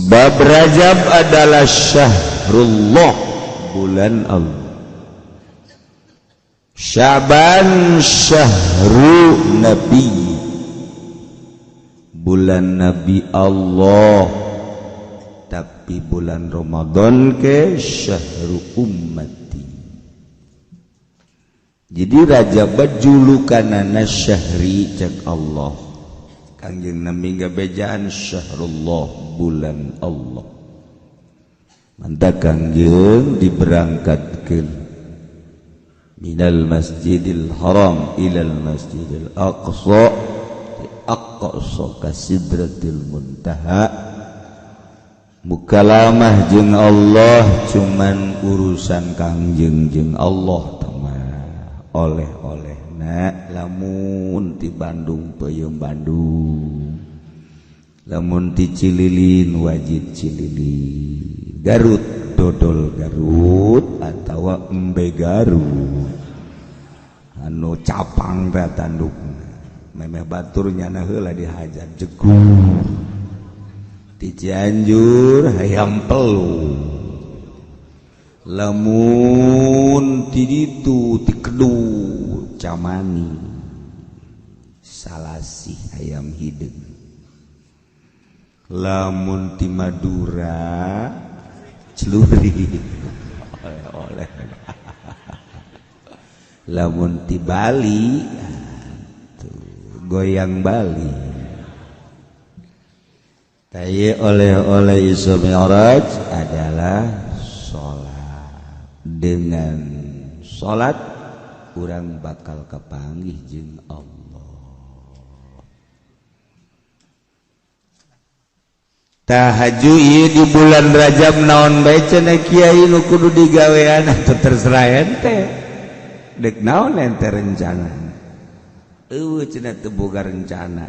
sebab Rajab adalah syahrullah, bulan Allah. Sya'ban syahru nabi, bulan Nabi Allah. Tapi bulan Ramadan ke syahru ummati. Jadi Rajab julukanana syahri cek Allah. Kangjeng Nabi gabejaan syahrullah, bulan Allah. Mantap kangjeng diberangkatkan minal masjidil haram ilal masjidil aqsa, aqsa ka sidratil muntaha. Mukalamah jeung Allah cuman urusan kangjeng jeung Allah teman. Oleh-olehna lamun ti Bandung peuyeum Bandung, lamun ti Cililin wajib Cililin, Garut dodol Garut atawa embe Garut, anu capang teh tandukna memeh batur nyana heula dihajar jegur. Ti Cianjur hayam pelu, lamun ti ditu ti Kedu Camani Salasi hayam hideung, lamun ti Madura celuri oleh-oleh, lamun ti Bali goyang Bali. Taye oleh-oleh Isra Mi'raj adalah sholat. Dengan sholat urang bakal kapanggih jeung Allah. Tahajud ieu di bulan Rajab naon bae cenah kiai nu kudu digawean atuh terserah ente. Dek naon ente rencana? Eueuh cenah teu boga rencana.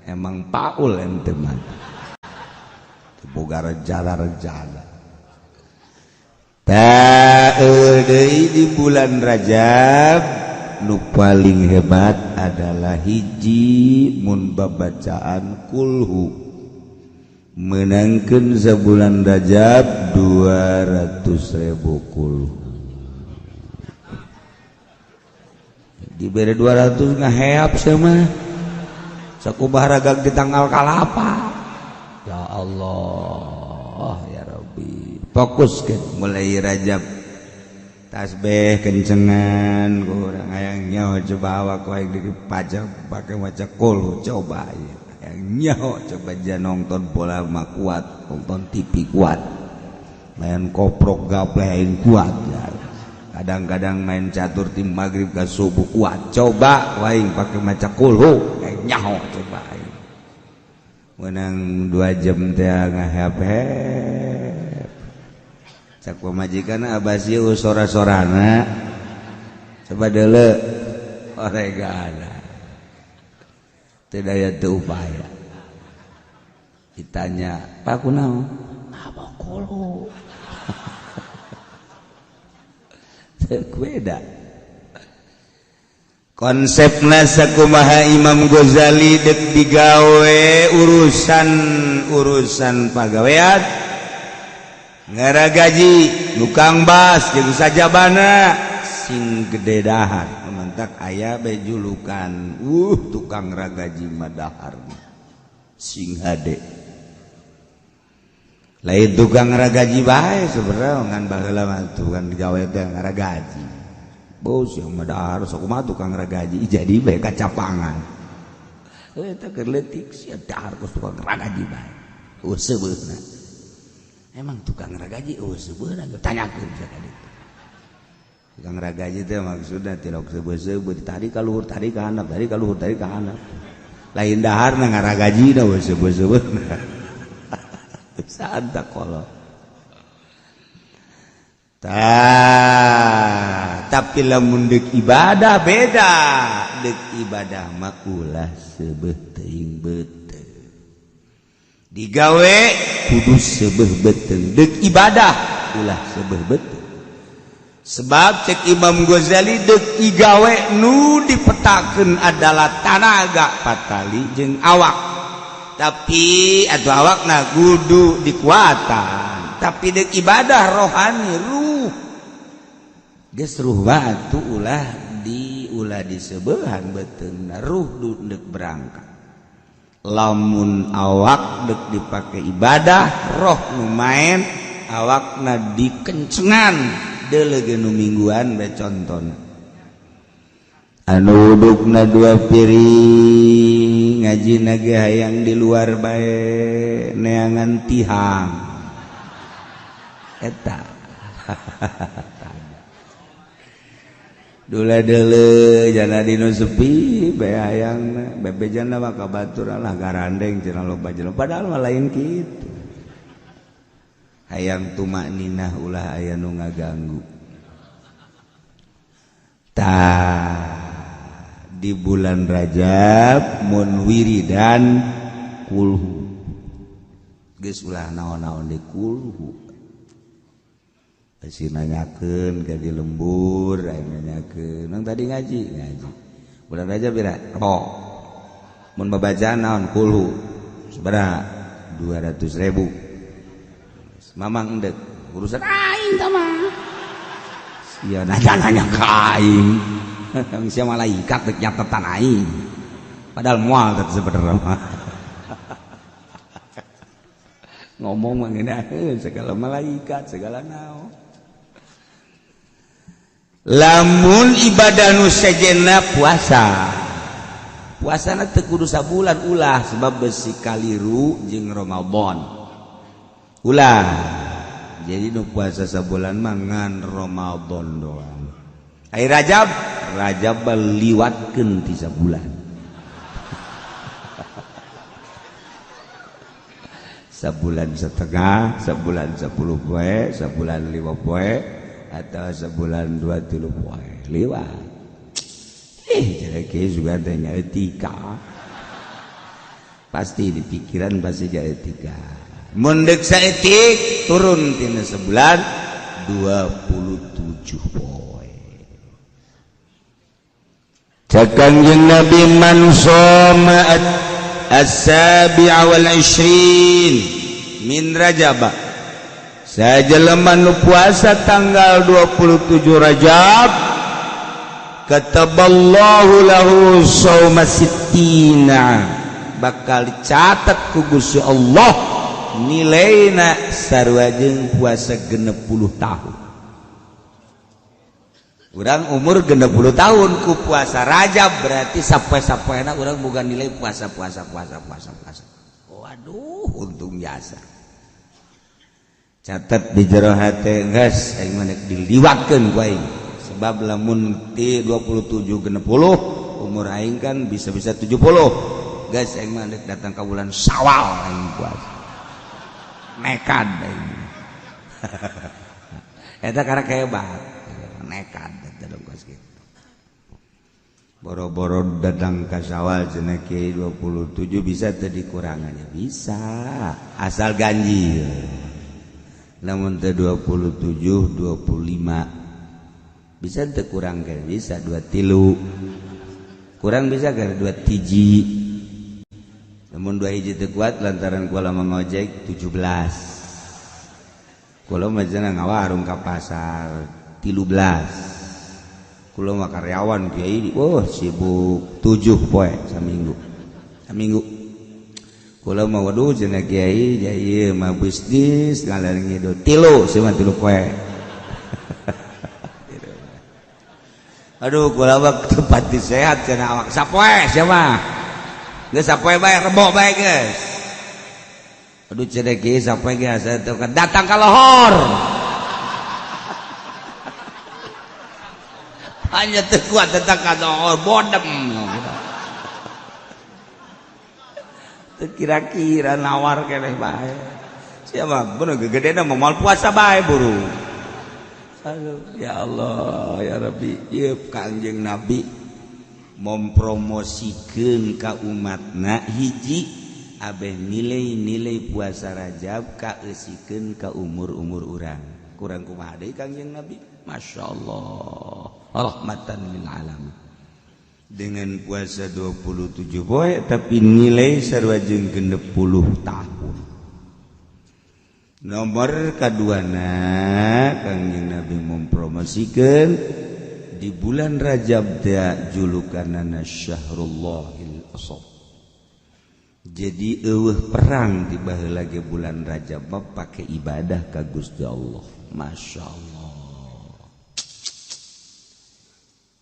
Emang paul ente mah. Boga rencana-rencana. Deui di bulan Rajab nu paling hebat adalah hiji mun babacaan kulhu. Menangkeun sabulan Rajab 200.000 kulhu. Dibere 200 ngaheap sama. Sakubah ragag di tanggal kalapa. Ya Allah, ya Rabbi. Fokuskeun mulai Rajab. Tasbih kencengan, kurang hayang nyaho coba awak wae dipajak pakai maca kulhu coba ya. Hayang nyaho coba jangan nonton bola mah kuat, nonton TV kuat. Main koprok gapleh kuat ya. Kadang-kadang main catur tim maghrib ka subuh kuat. Coba wae pakai maca kulhu, hayang nyaho coba. Menang 2 jam teh ngahep-hep. Cak pamajikan abah sieu sora-sorana. Coba deuleu oregana. Teu daya teu upaya. Ditanya, "Pak kunaon?" "Apa kulu?" Teu beda. Konsepna sakumaha Imam Ghazali dek digawe urusan pagawean ngaragaji nukang bas jeung sajabana sing gede dahar mentak aya bae julukan tukang ragaji madahar sing hade lain tukang ragaji bae sebenarnya ngan baheula mah tukang digawe teh ngaragaji. Bos yang madahar sakumaha tukang ragaji jadi bae kacapangan. Eta keur leutik sia dahar ku tukang ragaji bae. Seubeuna. Emang tukang ragaji seubeuna tanyakeun ka ditu. Tukang ragaji teh maksudna tilok seubeuna ditarik ka luhur tarik ka handap, tarik ka luhur tarik ka handap. Lain daharna ngaragajina seubeuna. Saanta kolot. Tapi lamun deuk ibadah beda. Deuk ibadah mah ulah seubeuh teuing beuteuh. Digawe kudu seubeuh beuteuh. Deuk ibadah ulah seubeuh beuteuh. Sebab cek Imam Ghazali deuk igawe nu dipetakeun adalah tanaga patali jeung awak. tapi atau awakna kudu dikuatan tapi dek ibadah rohani ruh geus ruh batu ulah disebehan beteungna ruh dek berangkat lamun awak dek dipake ibadah roh nu main awakna dikencengan deuleuh nu mingguan bae contona anu udukna 2 piring ngaji nage hayang di luar bae neangan tihang eta dula deuleuh jana dinu sepi bae hayang bebejana mah ka batur lah garandeng cenah loba jelema padahal mah lain kitu hayang tumakninah ulah aya nu ngaganggu di bulan Rajab mun wiridan kulhu geus ulah naon-naon di kulhu pasti nanyakeun ka di lembur aya nanyakeun nang tadi ngaji bulan Rajab bira mun babacaan naon kulhu sabaraha 200.000 mamang endek urusan aing tah mah sia nanya ka aing sia malaikat rek nyatetan aing padahal moal teh sebenarnya mah ngomong mah ngeunaheun segala malaikat segala naon lamun ibadah nu sejenna puasana teu kudu sabulan ulah sebab besi kaliru jeung Ramadan ulah jadi nu puasa sabulan mah ngan Ramadan doang ai Rajab liwatkeun ti sabulan sabulan setengah sabulan 10 poe sabulan 5 poe atau sebulan 2-3 poe liwat jadi ke juga tanya etika pasti di pikiran pasti jadi etika mundek saetik turun tina sebulan 27 poe Kanjeng Nabi man shoma as-sabi'a wal 20 min Rajab sajelema nu puasa tanggal 27 Rajab kataballahu lahu shauma sittina bakal dicatat ku Gusti Allah nilaina sarua jeung puasa 60 tahun urang umur 60 tahun ku puasa Rajab berarti sapoe-sapoena urang boga nilai puasa waduh untung biasa catat di jero hate geus aing mah diliwatkeun ku aing sebab lamun ti 27 60 umur aing kan bisa-bisa 70 geus aing mah datang ka bulan Syawal aing puasa nekad aing eta karek hebat nekad eta dongkos kitu boro-boro dadang ka Syawal cenah kieu 27 bisa teu dikurangannya bisa asal ganjil namun teu 27 25 bisa teu kurang kan bisa 23 kurang bisa kan 2 tiji namun 2 hiji teu kuat lantaran kula mangojek 17 kula mah cenah ngawarung ka pasar 13 kula mah karyawan kiai sibuk 7 poe saminggu kula mah waduh cenah kiai ieu mah bisnis ngalar ngidul 3 cuma 3 poe aduh kula mah teu pati sehat cenah awak sapoe sia mah geus sapoe bae rebo bae geus aduh cenah kiai sapoe ge asa teu datang ka lohor hanya teu kuat datang ka lohor bodem kira-kira nawar keneh bae siapa bener gegedena moal puasa bae buru aduh ya Allah ya Rabbi ieu Kanjeng Nabi mempromosikeun ka umatna hiji abeh nilai-nilai puasa Rajab kaeusikeun ka umur-umur urang kurang kumaha deui Kanjeng Nabi masyaallah rahmatan lil alamin dengan puasa 27 poe tapi nilai sarua jeung 60 tahun. Nomor kaduana Kangjeng Nabi mempromosikan di bulan Rajab teh julukanana Syahrullahil Asab. Jadi eueuh perang di baheula ge bulan Rajab pakai ibadah ka Gusti Allah. Masyaallah.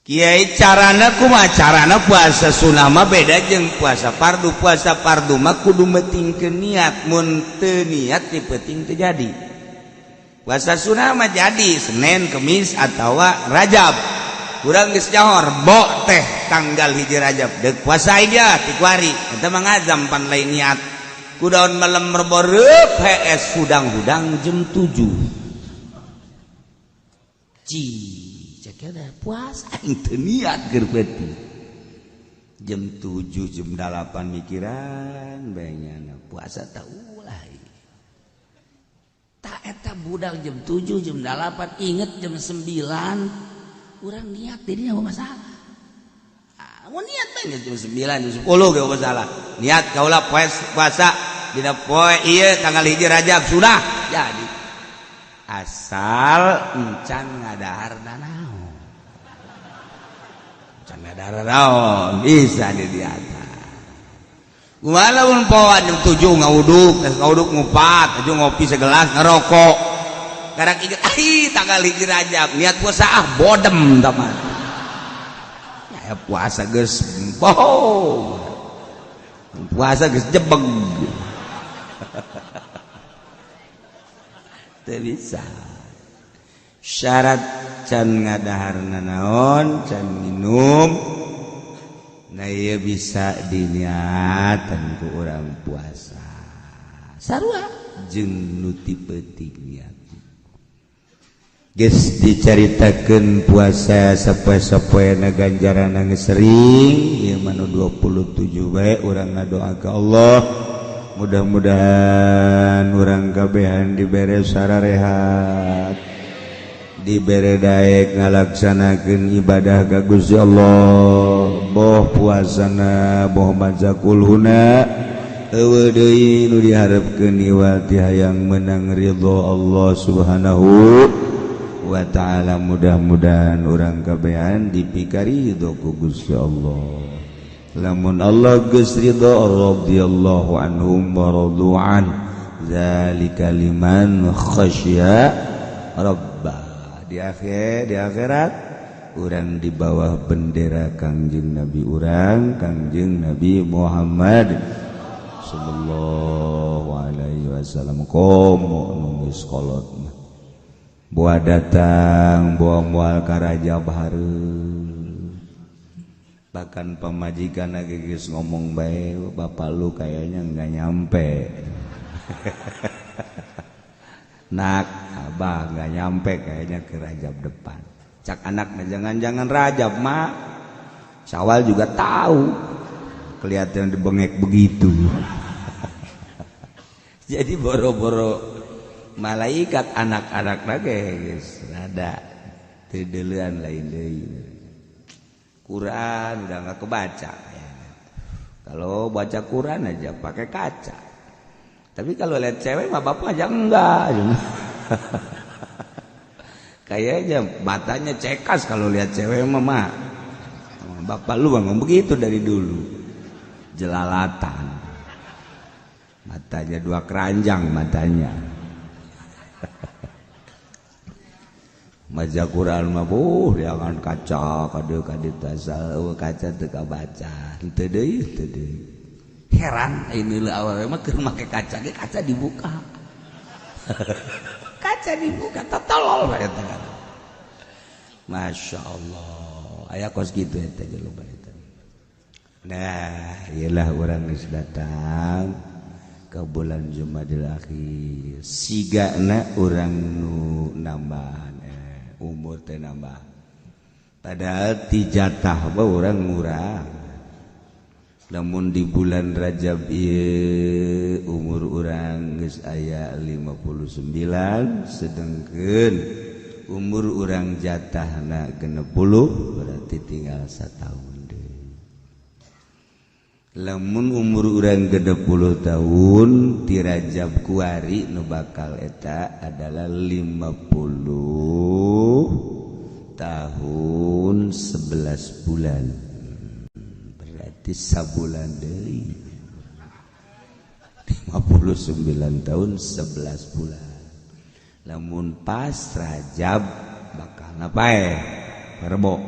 Kiai carana kumaha carana puasa sunah mah beda jeung puasa fardu. Puasa fardu mah kudu metingkeun niat, mun teu niat teu penting teu jadi. Puasa sunah mah jadi Senin, Kemis atawa Rajab. Urang geus nyaho bo teh tanggal 1 Rajab deuk puasa dia ti kuari eta mah ngazam pan lain niat. Kudaon malam merboreup HS hudang-hudang jam 7. Ada puasa itu niat gerbeti jam 7 jam 8 mikiran bayangna puasa tak ulah tak eta budal jam 7 jam 8 inget jam 9 urang niat jadi apa masalah mau niat banget jam 9 jam 10 gak masalah niat kaulah puasa dina poe ieu tanggal 1 Rajab sudah jadi asal encan ngadahar naon darah naon bisa di atas. Walaupun poan jam 7 ngawuduk ngupat, aja ngopi segelas ngerokok. Karek inget tanggal 1 Rajab niat puasa bodem teman. Ya puasa geus boh. Puasa geus jebeg. Teu bisa. Syarat can ngadaharna naon can minum nah ieu bisa diniatan ku urang puasa sarua jeung nu ti penting niat geus dicaritakeun puasa sapoe-sapoena ganjaranna geus sering ieu mah 27 bae urang ngadoa ka Allah mudah-mudahan urang kabehan dibere sararehat dibere daek ngalaksanakeun ibadah ka Gusti Allah boh puasana boh mazakulhuna eueuh deui nu diharepkeun iwati hayang menang ridho Allah Subhanahu wa taala mudah-mudahan urang kabehan dipikari ridho ku Gusti Allah lamun Allah geus ridho radhiyallahu anhum wa radu an zalika liman khasyya rabbah di akhirat urang di bawah bendera Kangjeng Nabi urang Kangjeng Nabi Muhammad sallallahu alaihi wasallam komo nulis kolot boa datang boa moal ka Rajab hareup bahkan pamajikan lagi geus ngomong bae bapak lu kayaknya enggak nyampe nak abah nggak nyampe kayaknya ke Rajab depan cak anaknya jangan-jangan Rajab mak Syawal juga tahu kelihatan dibengek begitu jadi boro-boro malaikat anak-anak lagi guys ada tidelian lain deui Quran udah nggak kebaca kalau baca Quran aja pakai kaca tapi kalau lihat cewek mah bapak aja enggak kayaknya matanya cekas kalau lihat cewek mah bapak lu ngomong begitu dari dulu jelalatan matanya 2 keranjang matanya maca Quran mah jangan kaca kade tasal kaca teu kabaca henteu deui heran ini lah awalnya mah keur make kaca ge kaca dibuka kaca dibuka tolol bae eta Masya Allah aya kos kitu eta ge loba eta nah iyalah urang geus datang ke bulan Jumadil Akhir sigana urang nu nambahan umur teh nambah padahal ti jatah bae urang ngurang namun di bulan Rajab ieu umur urang geus aya 59 sedengkeun umur urang jatahna 60 berarti tinggal 1 tahun deui lamun umur urang 60 tahun ti Rajab Kuari nu bakal eta adalah 50 tahun 11 bulan. Berarti sabulan deui 59 tahun 11 bulan. Lamun pas Rajab bakal napae Rebo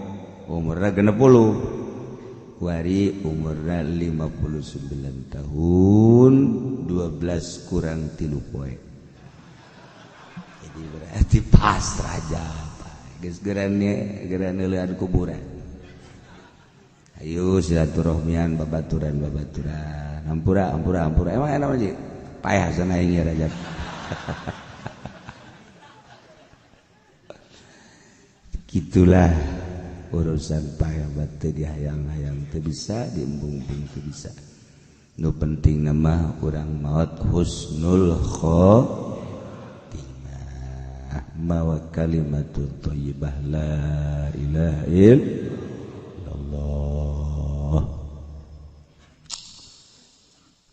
umurna 60 Kuari umurna 59 tahun 12 kurang 3 poe. Jadi berarti pas Rajab geus gerane leuan kuburan. Ayo silaturahmian babaturan ampura emang enak aja payah sana ini Rajab. Gitulah urusan payah batu dihayang-hayang teu bisa diembung-embung teu bisa. Nu penting nama urang maot husnul khotimah mawa kalimatut thayyibah la ilaha illallah.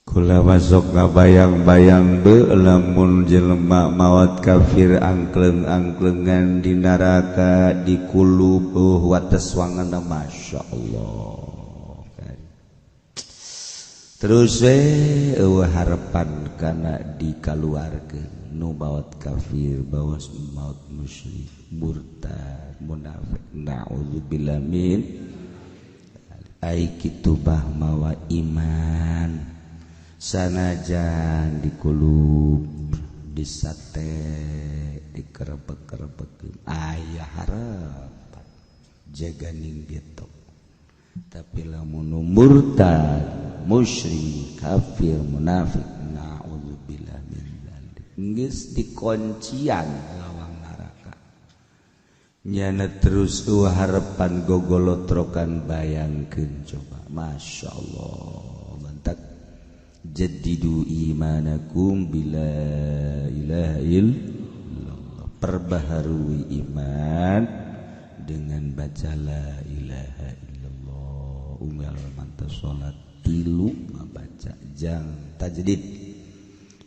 Kula masuk ngabayang-bayang be lamun jelema maot kafir angkleng-angklengan di neraka di kulub wates wangana masyaallah kan. Terus harapan kana dikaluarkeun nu maot kafir bawas maot musyrik murtad munafik naudzubillah min ai kitu bah mawa iman sanajan dikulub disate dikerebek-kerebek aya harapan jaganing gitu. Tapi lamun murtad musyrik kafir munafik naudzubillah min dzalik geus dikuncian lawang neraka nyana terus harapan gogolotrokan bayangkeun coba masyaallah bantak jaddidu imanakum bila ilaha illallah perbaharui iman dengan baca la ilaha illallah unggal mantap salat tilu mabaca jang tajdid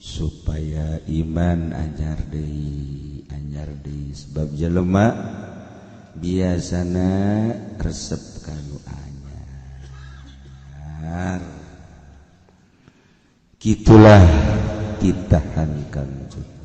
supaya iman anyar deui sebab jelema biasana resep kanu anyar. Gitulah ditahankan juga.